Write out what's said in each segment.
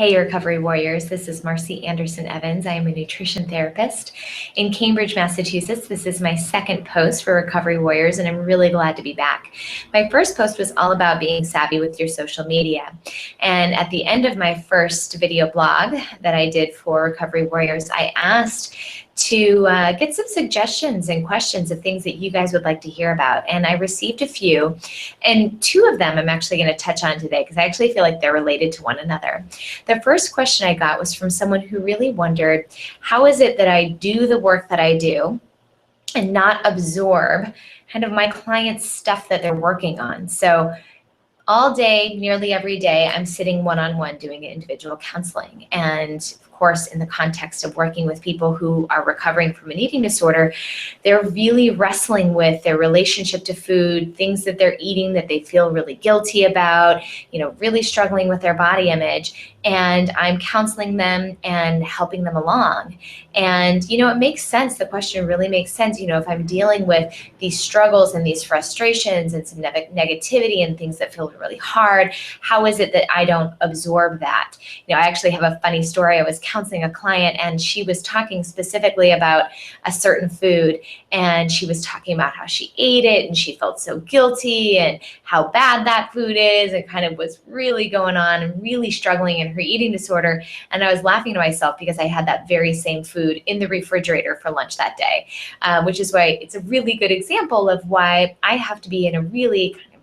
Hey, Recovery Warriors. This is Marcy Anderson Evans. I am a nutrition therapist in Cambridge, Massachusetts. This is my second post for Recovery Warriors, and I'm really glad to be back. My first post was all about being savvy with your social media. And at the end of my first video blog that I did for Recovery Warriors, I asked to get some suggestions and questions of things that you guys would like to hear about. And I received a few, and two of them I'm actually going to touch on today because I actually feel like they're related to one another. The first question I got was from someone who really wondered, how is it that I do the work that I do and not absorb kind of my clients' stuff that they're working on? So all day, nearly every day, I'm sitting one-on-one doing individual counseling. And of course, in the context of working with people who are recovering from an eating disorder, they're really wrestling with their relationship to food, things that they're eating that they feel really guilty about, really struggling with their body image. And I'm counseling them and helping them along. And, it makes sense. The question really makes sense. If I'm dealing with these struggles and these frustrations and some negativity and things that feel really hard, how is it that I don't absorb that? I actually have a funny story. I was counseling a client and she was talking specifically about a certain food, and she was talking about how she ate it and she felt so guilty and how bad that food is, and kind of was really going on and really struggling in her eating disorder. And I was laughing to myself because I had that very same food in the refrigerator for lunch that day, which is why it's a really good example of why I have to be in a really kind of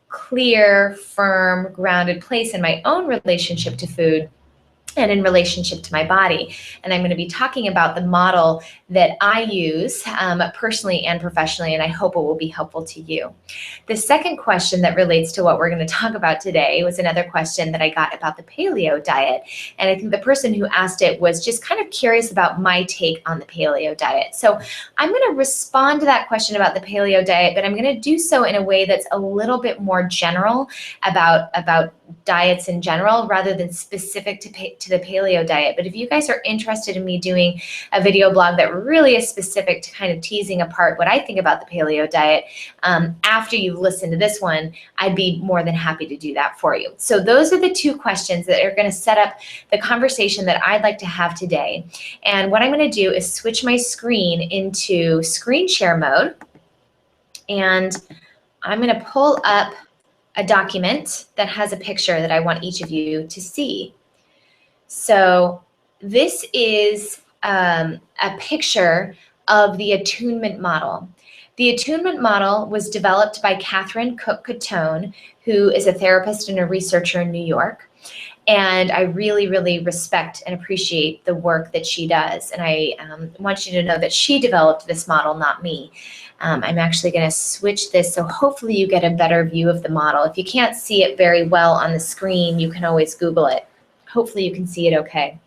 clear, firm, grounded place in my own relationship to food and in relationship to my body. And I'm going to be talking about the model that I use personally and professionally, and I hope it will be helpful to you. The second question that relates to what we're going to talk about today was another question that I got about the paleo diet. And I think the person who asked it was just kind of curious about my take on the paleo diet. So I'm going to respond to that question about the paleo diet, but I'm going to do so in a way that's a little bit more general about diets in general rather than specific to the paleo diet. But if you guys are interested in me doing a video blog that really is specific to kind of teasing apart what I think about the paleo diet, after you've listened to this one, I'd be more than happy to do that for you. So those are the two questions that are going to set up the conversation that I'd like to have today. And what I'm going to do is switch my screen into screen share mode, and I'm going to pull up a document that has a picture that I want each of you to see. So this is a picture of the attunement model. The attunement model was developed by Catherine Cook-Catone, who is a therapist and a researcher in New York. And I really, really respect and appreciate the work that she does. And I want you to know that she developed this model, not me. I'm actually going to switch this so hopefully you get a better view of the model. If you can't see it very well on the screen, you can always Google it. Hopefully you can see it okay.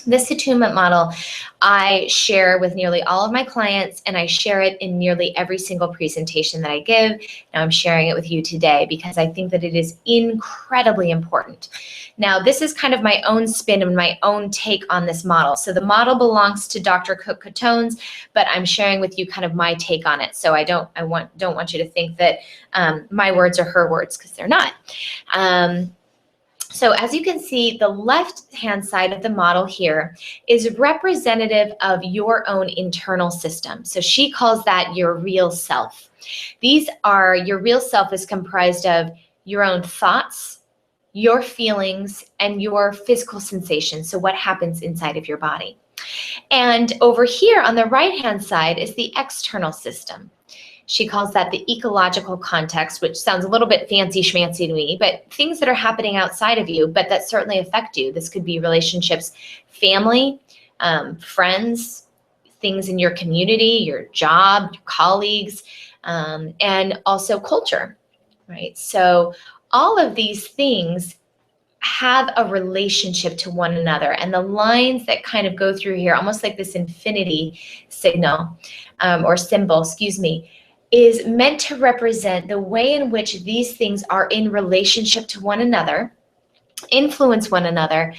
This attunement model I share with nearly all of my clients, and I share it in nearly every single presentation that I give. Now I'm sharing it with you today because I think that it is incredibly important. Now this is kind of my own spin and my own take on this model. So the model belongs to Dr. Cook-Catone's, but I'm sharing with you kind of my take on it. So I don't want you to think that my words are her words, because they're not. So as you can see, the left-hand side of the model here is representative of your own internal system. So she calls that your real self. Your real self is comprised of your own thoughts, your feelings, and your physical sensations. So what happens inside of your body. And over here on the right-hand side is the external system. She calls that the ecological context, which sounds a little bit fancy schmancy to me, but things that are happening outside of you, but that certainly affect you. This could be relationships, family, friends, things in your community, your job, your colleagues, and also culture, right? So all of these things have a relationship to one another, and the lines that kind of go through here, almost like this infinity signal or symbol, excuse me, is meant to represent the way in which these things are in relationship to one another, influence one another,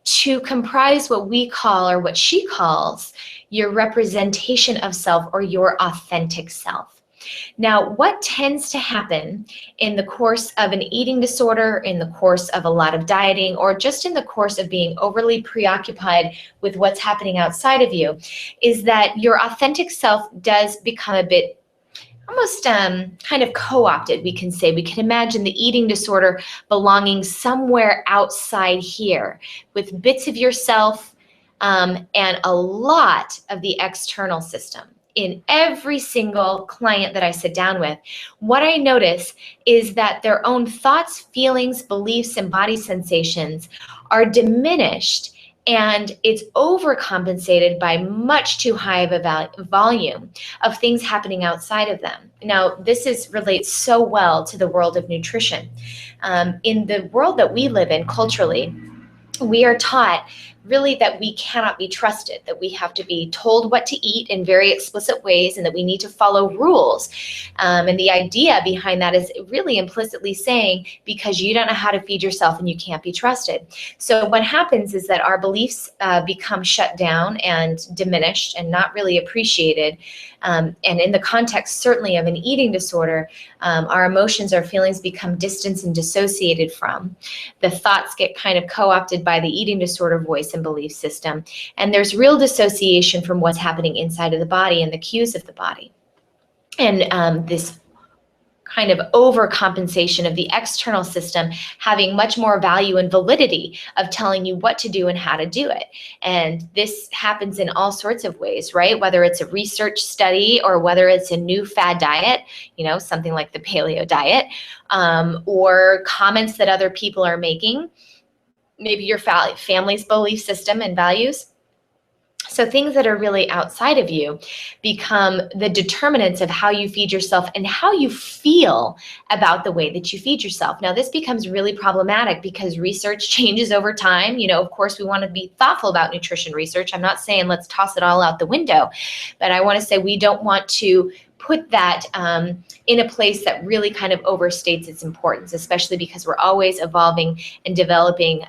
to comprise what we call, or what she calls, your representation of self, or your authentic self. Now, what tends to happen in the course of an eating disorder, in the course of a lot of dieting, or just in the course of being overly preoccupied with what's happening outside of you, is that your authentic self does become a bit almost kind of co-opted, we can say. We can imagine the eating disorder belonging somewhere outside here with bits of yourself and a lot of the external system. In every single client that I sit down with, what I notice is that their own thoughts, feelings, beliefs, and body sensations are diminished, and it's overcompensated by much too high of a volume of things happening outside of them. Now, this relates so well to the world of nutrition. In the world that we live in culturally, we are taught really that we cannot be trusted, that we have to be told what to eat in very explicit ways, and that we need to follow rules. And the idea behind that is really implicitly saying, because you don't know how to feed yourself and you can't be trusted. So what happens is that our beliefs become shut down and diminished and not really appreciated. And in the context certainly of an eating disorder, our emotions, our feelings become distanced and dissociated from. The thoughts get kind of co-opted by the eating disorder voice and belief system. And there's real dissociation from what's happening inside of the body and the cues of the body. And this kind of overcompensation of the external system having much more value and validity of telling you what to do and how to do it. And this happens in all sorts of ways, right? Whether it's a research study or whether it's a new fad diet, something like the paleo diet, or comments that other people are making, maybe your family's belief system and values. So things that are really outside of you become the determinants of how you feed yourself and how you feel about the way that you feed yourself. Now, this becomes really problematic because research changes over time. Of course, we want to be thoughtful about nutrition research. I'm not saying let's toss it all out the window, but I want to say we don't want to put that in a place that really kind of overstates its importance, especially because we're always evolving and developing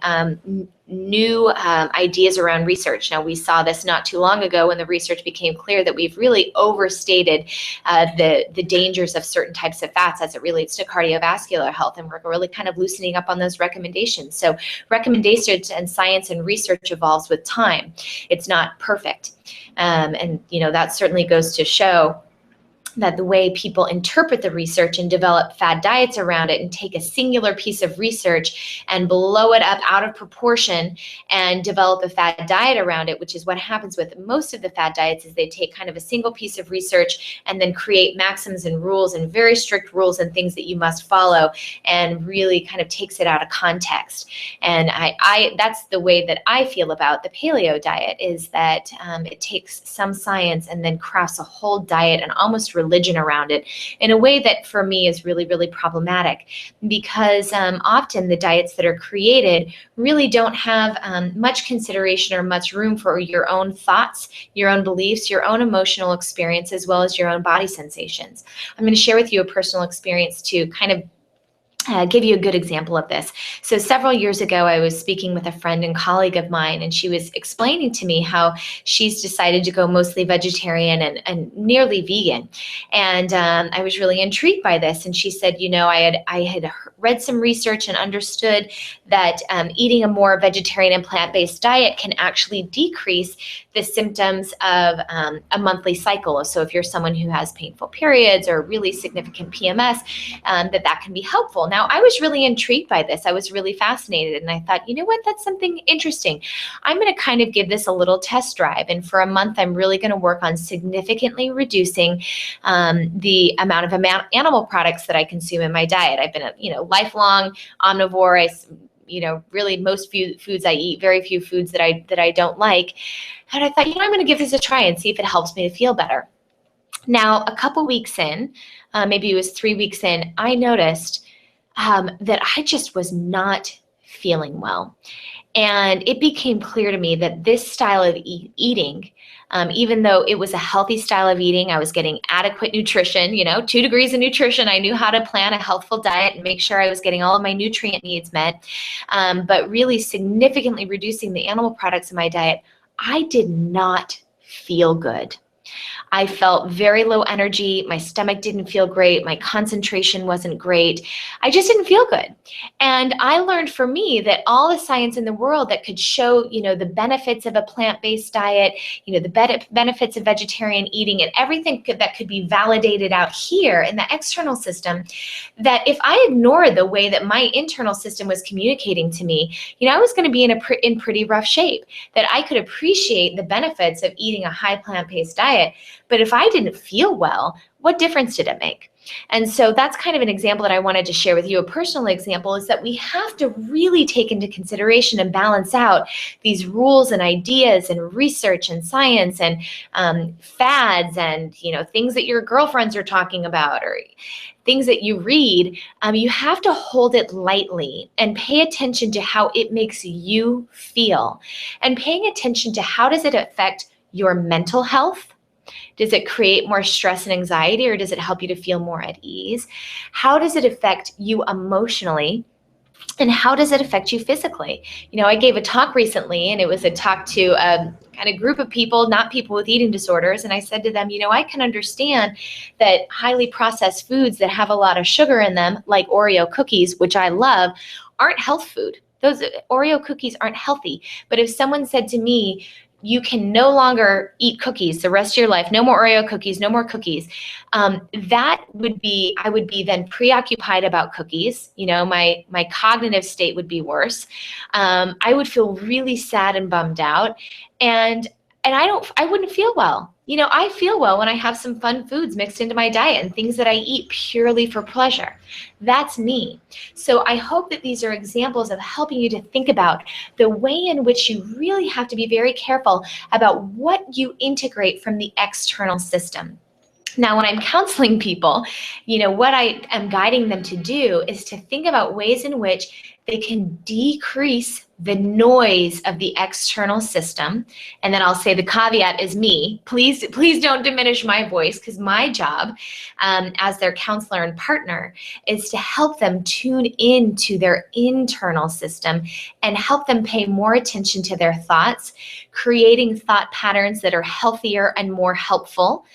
new ideas around research. Now, we saw this not too long ago when the research became clear that we've really overstated the dangers of certain types of fats as it relates to cardiovascular health, and we're really kind of loosening up on those recommendations. So recommendations and science and research evolves with time. It's not perfect. And that certainly goes to show that the way people interpret the research and develop fad diets around it and take a singular piece of research and blow it up out of proportion and develop a fad diet around it, which is what happens with most of the fad diets, is they take kind of a single piece of research and then create maxims and rules and very strict rules and things that you must follow, and really kind of takes it out of context. And that's the way that I feel about the paleo diet, is that it takes some science and then crafts a whole diet and almost religion around it in a way that for me is really, really problematic, because often the diets that are created really don't have much consideration or much room for your own thoughts, your own beliefs, your own emotional experience, as well as your own body sensations. I'm going to share with you a personal experience to kind of give you a good example of this. So several years ago, I was speaking with a friend and colleague of mine, and she was explaining to me how she's decided to go mostly vegetarian and nearly vegan. And I was really intrigued by this. And she said, I had read some research and understood that eating a more vegetarian and plant-based diet can actually decrease the symptoms of a monthly cycle. So if you're someone who has painful periods or really significant PMS, that can be helpful. Now, I was really intrigued by this. I was really fascinated, and I thought, you know what, that's something interesting. I'm going to kind of give this a little test drive, and for a month, I'm really going to work on significantly reducing the amount of animal products that I consume in my diet. I've been a lifelong omnivore. Really most foods I eat, very few foods that I don't like. And I thought, I'm going to give this a try and see if it helps me to feel better. Now, a couple weeks in, maybe it was 3 weeks in, I noticed that I just was not feeling well. And it became clear to me that this style of eating, even though it was a healthy style of eating, I was getting adequate nutrition, 2 degrees of nutrition. I knew how to plan a healthful diet and make sure I was getting all of my nutrient needs met. But really significantly reducing the animal products in my diet, I did not feel good. I felt very low energy. My stomach didn't feel great. My concentration wasn't great. I just didn't feel good. And I learned for me that all the science in the world that could show, the benefits of a plant-based diet, the benefits of vegetarian eating and everything that could be validated out here in the external system, that if I ignored the way that my internal system was communicating to me, I was going to be in pretty rough shape. That I could appreciate the benefits of eating a high plant-based diet, but if I didn't feel well, what difference did it make? And so that's kind of an example that I wanted to share with you. A personal example is that we have to really take into consideration and balance out these rules and ideas and research and science and fads and things that your girlfriends are talking about or things that you read. You have to hold it lightly and pay attention to how it makes you feel, and paying attention to how does it affect your mental health. Does it create more stress and anxiety, or does it help you to feel more at ease? How does it affect you emotionally? And how does it affect you physically? I gave a talk recently, and it was a talk to a kind of group of people, not people with eating disorders. And I said to them, I can understand that highly processed foods that have a lot of sugar in them, like Oreo cookies, which I love, aren't health food. Those Oreo cookies aren't healthy. But if someone said to me, you can no longer eat cookies the rest of your life, no more Oreo cookies, no more cookies, I would be then preoccupied about cookies. My cognitive state would be worse. I would feel really sad and bummed out, and I wouldn't feel well. I feel well when I have some fun foods mixed into my diet and things that I eat purely for pleasure. That's me. So I hope that these are examples of helping you to think about the way in which you really have to be very careful about what you integrate from the external system. Now, when I'm counseling people, what I am guiding them to do is to think about ways in which they can decrease the noise of the external system. And then I'll say the caveat is me. Please don't diminish my voice, because my job as their counselor and partner is to help them tune into their internal system and help them pay more attention to their thoughts, creating thought patterns that are healthier and more helpful,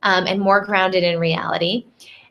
and more grounded in reality.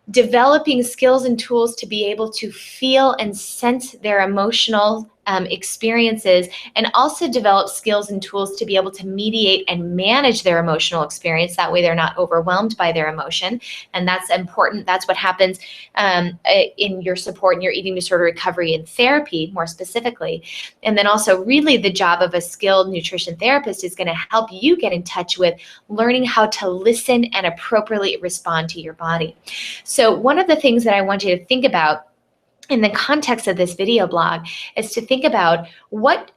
Developing skills and tools to be able to feel and sense their emotional experiences, and also develop skills and tools to be able to mediate and manage their emotional experience. That way they're not overwhelmed by their emotion. And that's important. That's what happens in your support in your eating disorder recovery and therapy more specifically. And then also really the job of a skilled nutrition therapist is going to help you get in touch with learning how to listen and appropriately respond to your body. So one of the things that I want you to think about in the context of this video blog is to think about what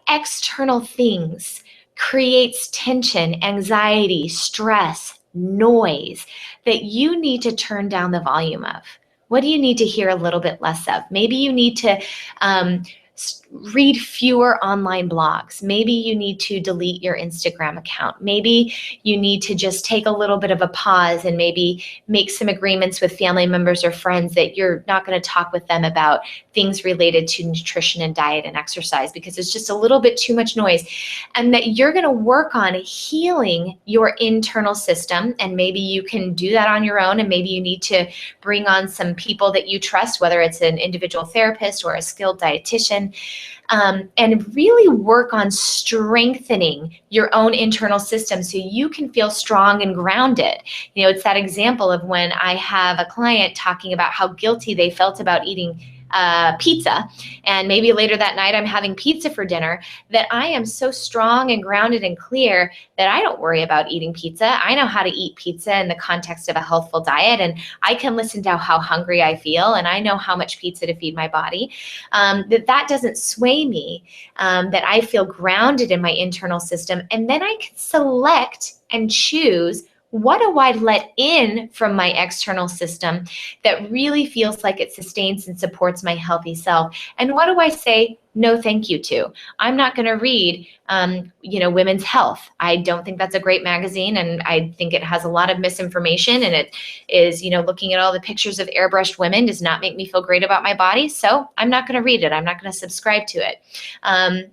external things creates tension, anxiety, stress, noise that you need to turn down the volume of. What do you need to hear a little bit less of? Maybe you need to read fewer online blogs. Maybe you need to delete your Instagram account. Maybe you need to just take a little bit of a pause and maybe make some agreements with family members or friends that you're not going to talk with them about things related to nutrition and diet and exercise, because it's just a little bit too much noise. And that you're going to work on healing your internal system. And maybe you can do that on your own. And maybe you need to bring on some people that you trust, whether it's an individual therapist or a skilled dietitian, and really work on strengthening your own internal system so you can feel strong and grounded. It's that example of when I have a client talking about how guilty they felt about eating pizza, and maybe later that night I'm having pizza for dinner, that I am so strong and grounded and clear that I don't worry about eating pizza. I know how to eat pizza in the context of a healthful diet, and I can listen to how hungry I feel, and I know how much pizza to feed my body. That doesn't sway me, that I feel grounded in my internal system, and then I can select and choose, what do I let in from my external system that really feels like it sustains and supports my healthy self? And what do I say no thank you to? I'm not going to read, Women's Health. I don't think that's a great magazine, and I think it has a lot of misinformation, and it is, looking at all the pictures of airbrushed women does not make me feel great about my body. So I'm not going to read it. I'm not going to subscribe to it.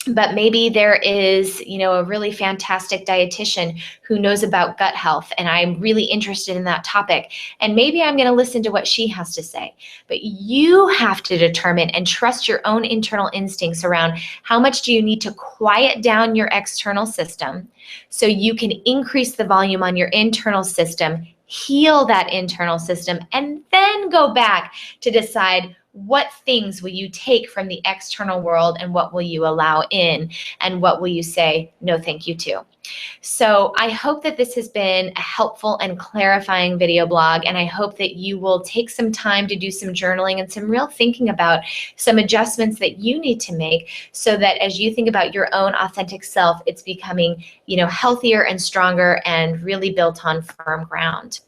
But maybe there is, a really fantastic dietitian who knows about gut health, and I'm really interested in that topic. And maybe I'm going to listen to what she has to say. But you have to determine and trust your own internal instincts around how much do you need to quiet down your external system so you can increase the volume on your internal system, heal that internal system, and then go back to decide what things will you take from the external world and what will you allow in, and what will you say no thank you to. So I hope that this has been a helpful and clarifying video blog, and I hope that you will take some time to do some journaling and some real thinking about some adjustments that you need to make so that as you think about your own authentic self, it's becoming, healthier and stronger and really built on firm ground.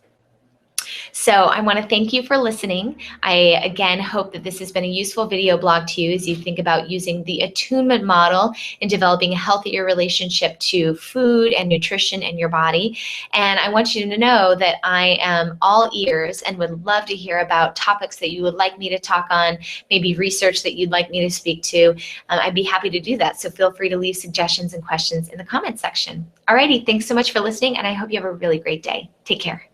So I want to thank you for listening. I, again, hope that this has been a useful video blog to you as you think about using the attunement model in developing a healthier relationship to food and nutrition and your body. And I want you to know that I am all ears and would love to hear about topics that you would like me to talk on, maybe research that you'd like me to speak to. I'd be happy to do that. So feel free to leave suggestions and questions in the comments section. Alrighty, thanks so much for listening, and I hope you have a really great day. Take care.